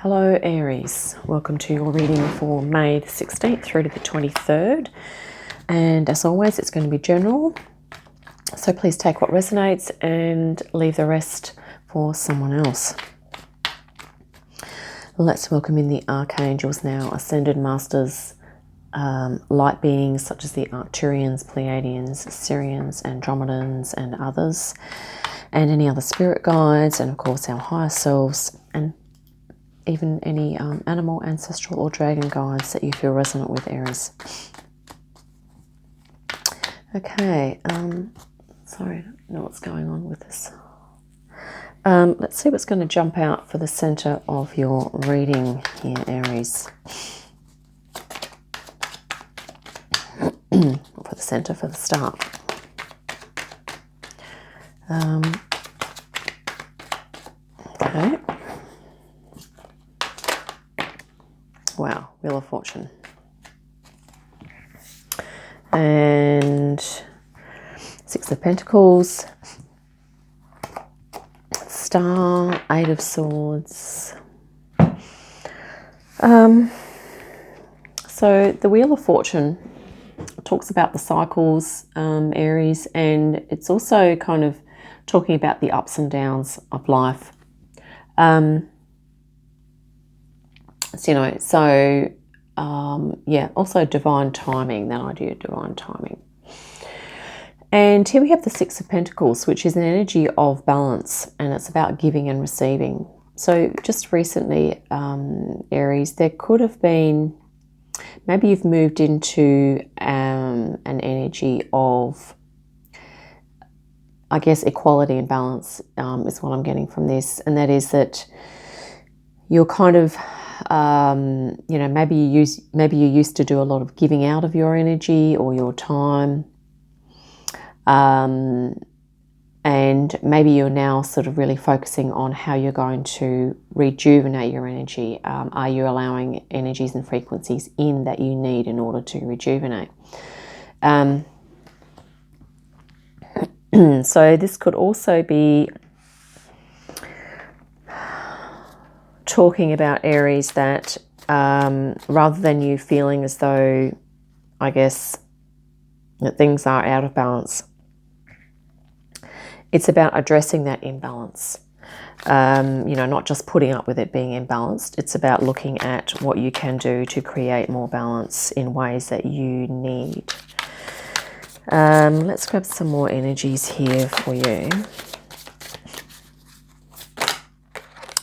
Hello Aries, welcome to your reading for May the 16th through to the 23rd, and as always it's going to be general, so please take what resonates and leave the rest for someone else. Let's welcome in the archangels now, ascended masters, light beings such as the Arcturians, Pleiadians, Sirians, Andromedans and others, and any other spirit guides, and of course our higher selves, and even any animal, ancestral or dragon guides that you feel resonant with, Aries. Okay, sorry, I don't know what's going on with this. Let's see what's going to jump out for the center of your reading here, Aries. For the center, for the start. Okay. Wow, Wheel of Fortune. And Six of Pentacles. Star, Eight of Swords. So the Wheel of Fortune talks about the cycles, Aries, and it's also kind of talking about the ups and downs of life. Also divine timing, that idea of divine timing. And here we have the Six of Pentacles, which is an energy of balance, and it's about giving and receiving. So just recently, Aries, there could have been, maybe you've moved into an energy of, I guess, equality and balance is what I'm getting from this, and that is that you're kind of maybe you used to do a lot of giving out of your energy or your time, and maybe you're now sort of really focusing on how you're going to rejuvenate your energy. Are you allowing energies and frequencies in that you need in order to rejuvenate? So this could also be talking about, Aries, that rather than you feeling as though, I guess, that things are out of balance, it's about addressing that imbalance. Not just putting up with it being imbalanced. It's about looking at what you can do to create more balance in ways that you need. Let's grab some more energies here for you.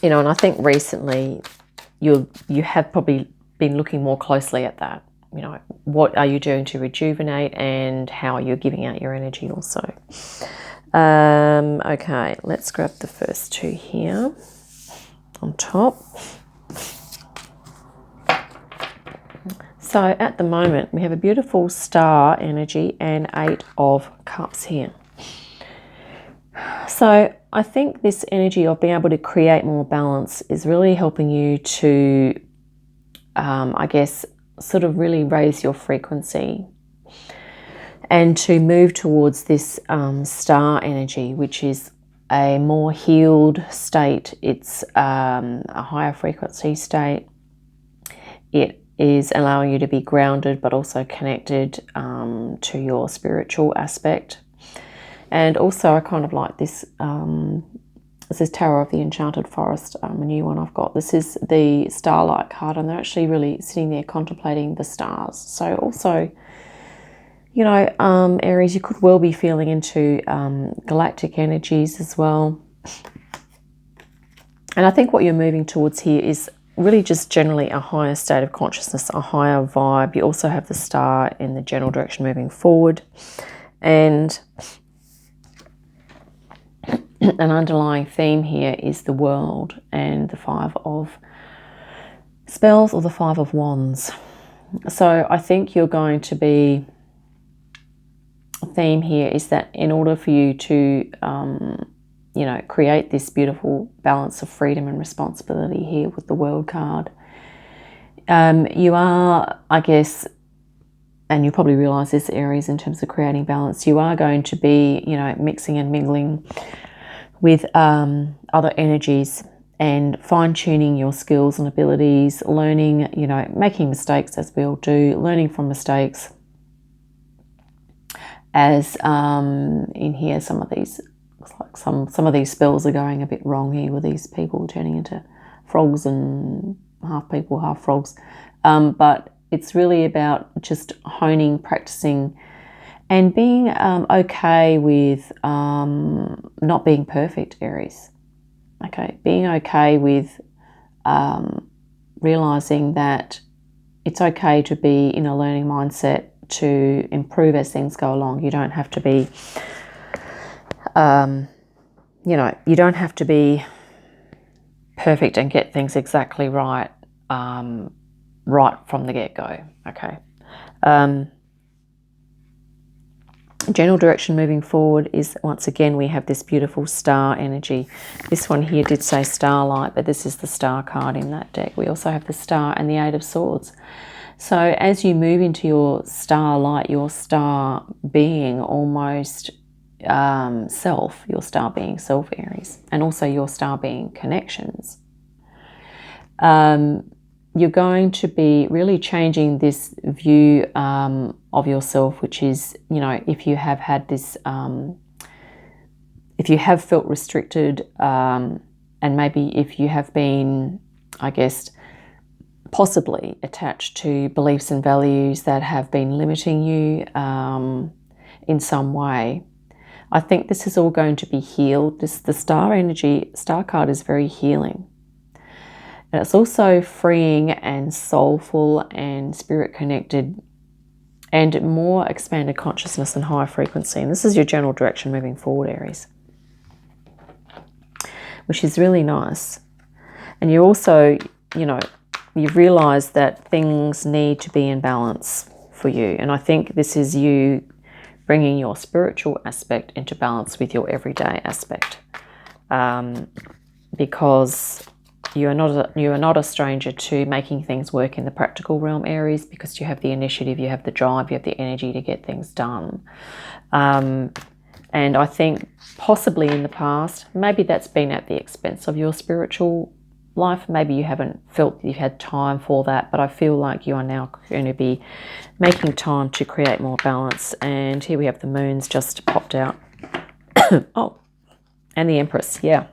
And I think recently you have probably been looking more closely at that. What are you doing to rejuvenate, and how are you giving out your energy also? Okay, let's grab the first two here on top. So at the moment we have a beautiful star energy and Eight of Cups here. So I think this energy of being able to create more balance is really helping you to, I guess, sort of really raise your frequency and to move towards this star energy, which is a more healed state. It's a higher frequency state. It is allowing you to be grounded but also connected to your spiritual aspect. And also I kind of like this, this is Tarot of the Enchanted Forest, a new one I've got. This is the Starlight card, and they're actually really sitting there contemplating the stars. So also, Aries, you could well be feeling into galactic energies as well. And I think what you're moving towards here is really just generally a higher state of consciousness, a higher vibe. You also have the star in the general direction moving forward. And an underlying theme here is the world and the Five of Spells, or the Five of Wands. So I think you're going to be, a theme here is that in order for you to create this beautiful balance of freedom and responsibility here with the World card, you are, I guess, and you probably realize this, Aries, in terms of creating balance, you are going to be mixing and mingling with other energies and fine-tuning your skills and abilities, learning, you know, making mistakes as we all do, learning from mistakes. As in here, some of these, looks like some of these spells are going a bit wrong here with these people turning into frogs and half people, half frogs. But it's really about just honing, practicing, and being okay with not being perfect, Aries. Okay, being okay with realizing that it's okay to be in a learning mindset, to improve as things go along. You don't have to be, you know, you don't have to be perfect and get things exactly right, right from the get-go. Okay. General direction moving forward is, once again, we have this beautiful star energy. This one here did say starlight, but this is the star card in that deck. We also have the star and the 8 of swords. So as you move into your starlight, your star being almost self, your star being self, Aries, and also your star being connections, you're going to be really changing this view of yourself, which is, you know, if you have had this, if you have felt restricted, and maybe if you have been, I guess, possibly attached to beliefs and values that have been limiting you in some way, I think this is all going to be healed. The star energy, star card is very healing. And it's also freeing and soulful and spirit connected and more expanded consciousness and higher frequency. And this is your general direction moving forward, Aries, which is really nice. And you also, you know, you've realized that things need to be in balance for you. And I think this is you bringing your spiritual aspect into balance with your everyday aspect. Because you are not a stranger to making things work in the practical realm, Aries, because you have the initiative, you have the drive, you have the energy to get things done. And I think possibly in the past, maybe that's been at the expense of your spiritual life. Maybe you haven't felt you've had time for that, but I feel like you are now going to be making time to create more balance. And here we have the moons just popped out. Oh, and the Empress, yeah.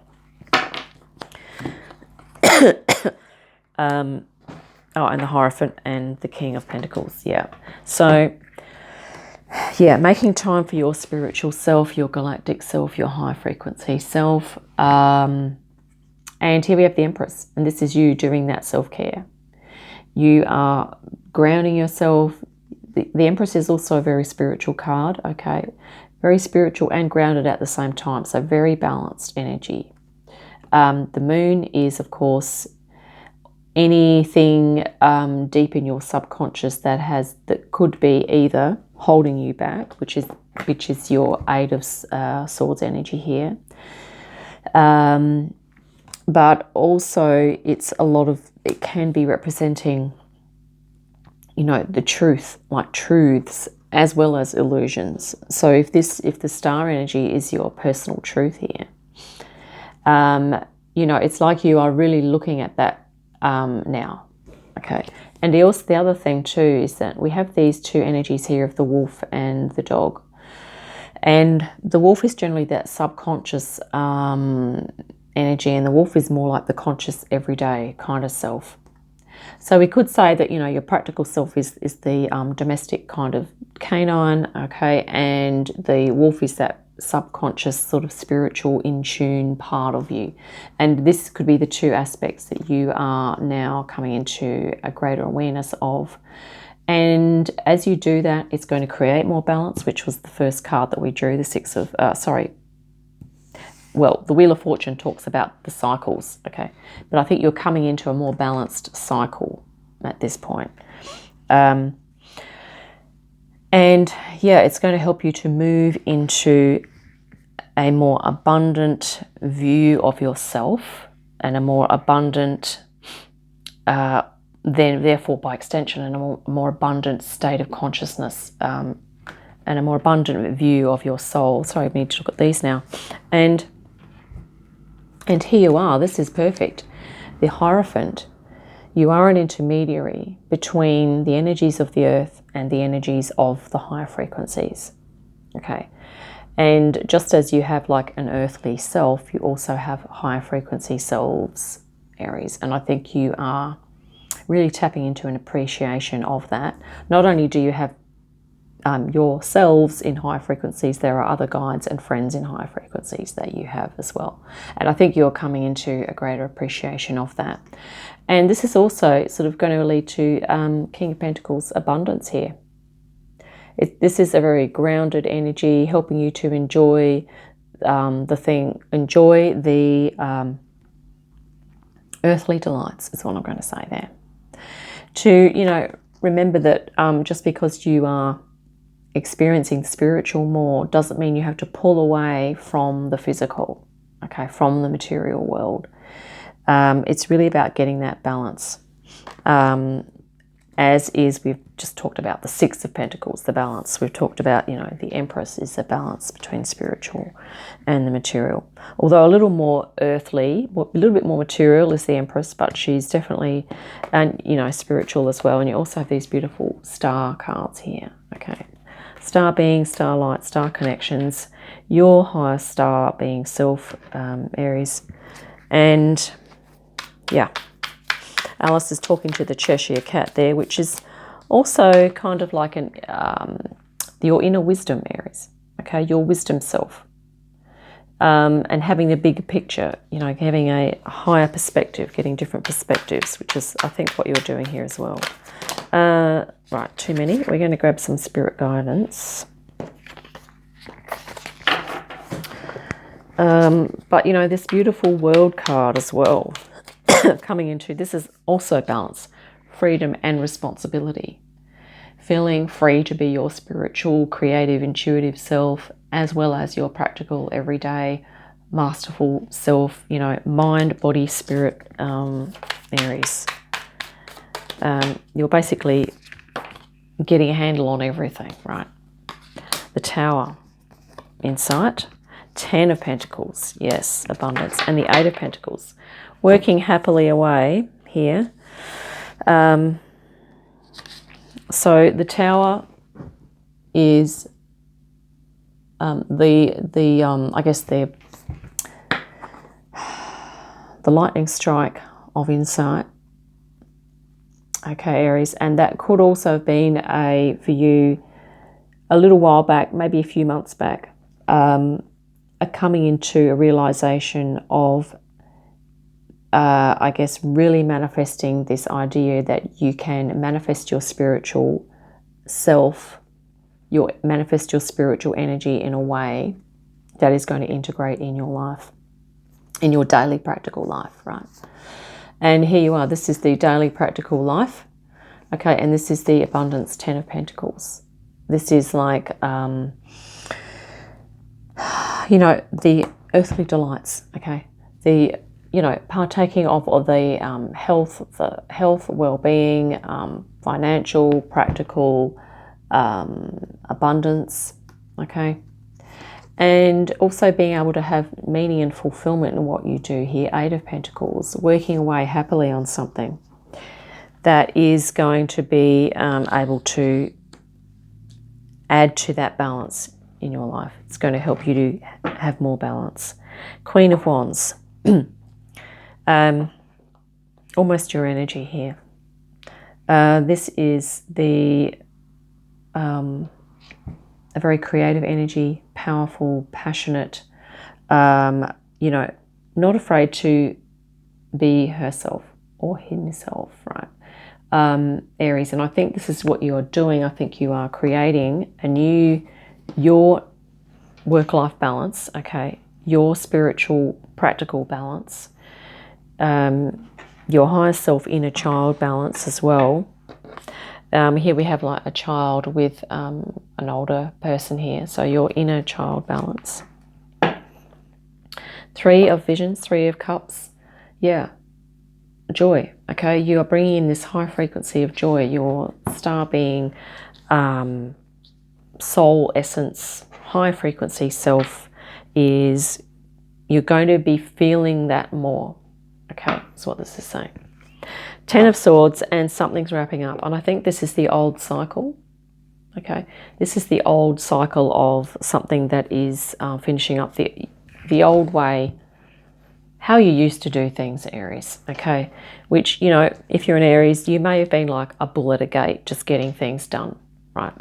Oh, and the Hierophant and the King of Pentacles, yeah. So, yeah, making time for your spiritual self, your galactic self, your high frequency self. And here we have the Empress, and this is you doing that self-care. You are grounding yourself. The Empress is also a very spiritual card, okay? Very spiritual and grounded at the same time, so very balanced energy. The moon is, of course, anything deep in your subconscious that could be either holding you back, which is your 8 of swords energy here, but also it can be representing, you know, the truth, like truths as well as illusions. So if the star energy is your personal truth here, you know, it's like you are really looking at that now. Okay. And the other thing too is that we have these two energies here of the wolf and the dog. And the wolf is generally that subconscious energy, and the wolf is more like the conscious everyday kind of self. So we could say that, you know, your practical self is the domestic kind of canine, okay, and the wolf is that subconscious sort of spiritual in tune part of you. And this could be the two aspects that you are now coming into a greater awareness of. And as you do that, it's going to create more balance, which was the first card that we drew, the the Wheel of Fortune talks about the cycles, okay? But I think you're coming into a more balanced cycle at this point. And yeah, it's going to help you to move into a more abundant view of yourself and a more abundant, therefore by extension, and a more abundant state of consciousness, and a more abundant view of your soul. Sorry, I need to look at these now. And And here you are. This is perfect. The Hierophant. You are an intermediary between the energies of the earth and the energies of the higher frequencies. Okay. And just as you have like an earthly self, you also have higher frequency selves, Aries. And I think you are really tapping into an appreciation of that. Not only do you have yourselves in high frequencies, there are other guides and friends in high frequencies that you have as well. And I think you're coming into a greater appreciation of that. And this is also sort of going to lead to King of Pentacles abundance here. This is a very grounded energy, helping you to enjoy the earthly delights, is what I'm going to say there. To, remember that just because you are experiencing spiritual more doesn't mean you have to pull away from the physical, okay, from the material world. It's really about getting that balance. As is, we've just talked about the Six of Pentacles, the balance. We've talked about, the Empress is the balance between spiritual and the material. Although a little more earthly, a little bit more material is the Empress, but she's definitely, spiritual as well. And you also have these beautiful star cards here, okay. Star being starlight, star connections, your highest star being self, Aries. And yeah, Alice is talking to the Cheshire Cat there, which is also kind of like your inner wisdom, Aries. Okay, your wisdom self. And having the bigger picture, having a higher perspective, getting different perspectives, which is, I think, what you're doing here as well. Right, too many. We're going to grab some spirit guidance. But, this beautiful World card as well. Coming into, this is also balance, freedom and responsibility. Feeling free to be your spiritual, creative, intuitive self, as well as your practical, everyday, masterful self, mind, body, spirit, Aries. You're basically getting a handle on everything, right? The Tower, insight. 10 of Pentacles, yes, abundance. And the 8 of Pentacles, working happily away here. So the Tower is I guess the lightning strike of insight. Okay, Aries, and that could also have been for you a little while back, maybe a few months back, a coming into a realization of, I guess, really manifesting this idea that you can manifest your spiritual self, manifest your spiritual energy in a way that is going to integrate in your life, in your daily practical life, right? And here you are. This is the daily practical life, okay? And this is the abundance 10 of Pentacles. This is like, the earthly delights, okay? The, partaking of the health, well-being, financial, practical, abundance, okay? And also being able to have meaning and fulfillment in what you do here. 8 of Pentacles, working away happily on something that is going to be able to add to that balance in your life. It's going to help you to have more balance. Queen of Wands. Almost your energy here. This is a very creative energy, powerful, passionate, not afraid to be herself or himself, right? Aries, and I think this is what you are doing. I think you are creating your work-life balance, okay, your spiritual, practical balance, your higher self, inner child balance as well. Here we have like a child with an older person here, so your inner child balance. 3 of Visions, 3 of Cups, yeah, joy, okay? You are bringing in this high frequency of joy. Your star being soul essence, high frequency self is you're going to be feeling that more. Okay, that's what this is saying. 10 of Swords, and something's wrapping up. And I think this is the old cycle. Okay, this is the old cycle of something that is finishing up the old way, how you used to do things, Aries. Okay, which, you know, if you're an Aries, you may have been like a bull at a gate, just getting things done, right?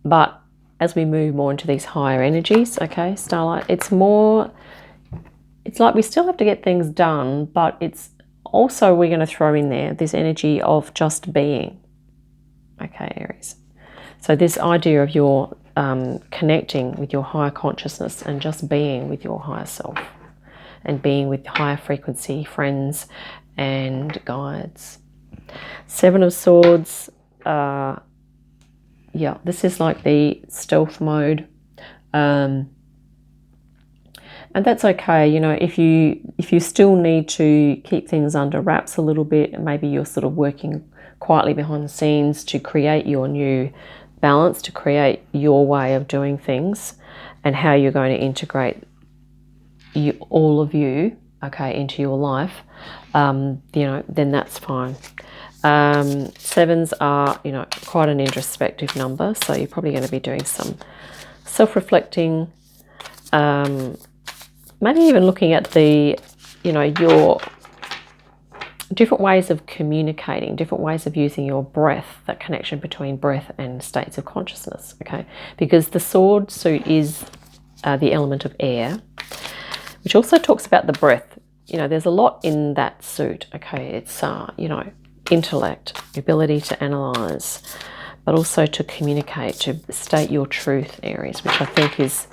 But as we move more into these higher energies, okay, Starlight, it's like we still have to get things done, but it's also, we're going to throw in there this energy of just being. Okay, Aries. So this idea of your connecting with your higher consciousness and just being with your higher self and being with higher frequency friends and guides. 7 of Swords. Yeah, this is like the stealth mode. And that's okay, you know, if you still need to keep things under wraps a little bit, and maybe you're sort of working quietly behind the scenes to create your new balance, to create your way of doing things and how you're going to integrate all of you, okay, into your life, you know, then that's fine. 7s are, you know, quite an introspective number, so you're probably going to be doing some self-reflecting, maybe even looking at the, you know, your different ways of communicating, different ways of using your breath, that connection between breath and states of consciousness, okay? Because the sword suit is the element of air, which also talks about the breath. You know, there's a lot in that suit, okay? It's, you know, intellect, ability to analyze, but also to communicate, to state your truth, Aries, which I think is,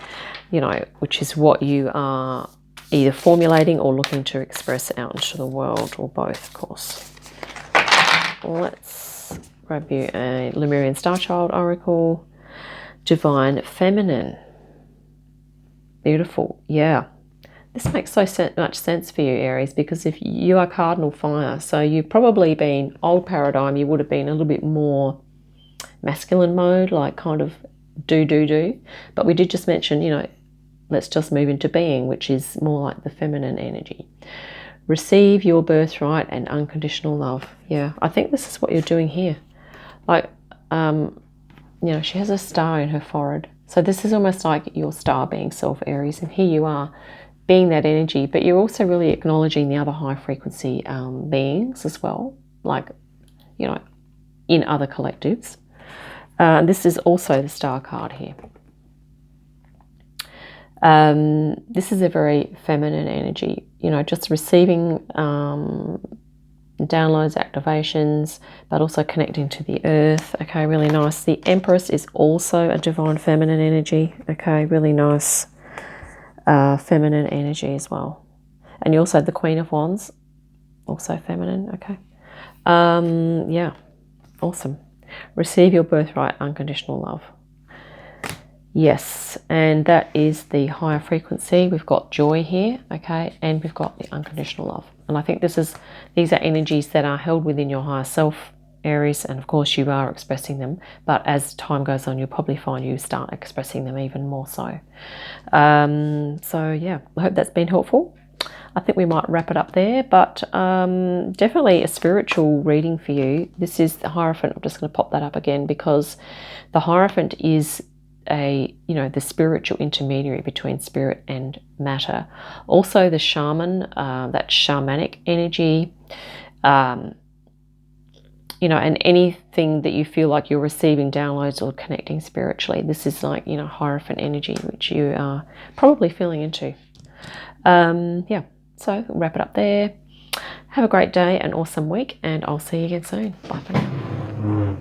you know, which is what you are either formulating or looking to express out into the world, or both, of course. Let's grab you a Lemurian Star Child Oracle. Divine Feminine. Beautiful. Yeah. This makes so much sense for you, Aries, because if you are cardinal fire, so you've probably been, old paradigm, you would have been a little bit more masculine mode, like kind of do. But we did just mention, you know, let's just move into being, which is more like the feminine energy. Receive your birthright and unconditional love. Yeah, I think this is what you're doing here. Like, you know, she has a star in her forehead. So this is almost like your star being self, Aries. And here you are being that energy, but you're also really acknowledging the other high frequency beings as well, like, you know, in other collectives. This is also the star card here. This is a very feminine energy, you know, just receiving downloads, activations, but also connecting to the earth. Okay, really nice. The Empress is also a divine feminine energy. Okay, really nice feminine energy as well. And you also have the Queen of Wands, also feminine. Okay, yeah, awesome. Receive your birthright, unconditional love. Yes, and that is the higher frequency. We've got joy here, okay, and we've got the unconditional love. And I think these are energies that are held within your higher self, Aries, and of course you are expressing them, but as time goes on, you'll probably find you start expressing them even more so. So yeah, I hope that's been helpful. I think we might wrap it up there, but definitely a spiritual reading for you. This is the Hierophant. I'm just going to pop that up again, because the Hierophant is the spiritual intermediary between spirit and matter. Also the shaman, that shamanic energy, and anything that you feel like you're receiving downloads or connecting spiritually. This is like, Hierophant energy, which you are probably feeling into. Yeah, so we'll wrap it up there. Have a great day, an awesome week, and I'll see you again soon. Bye for now.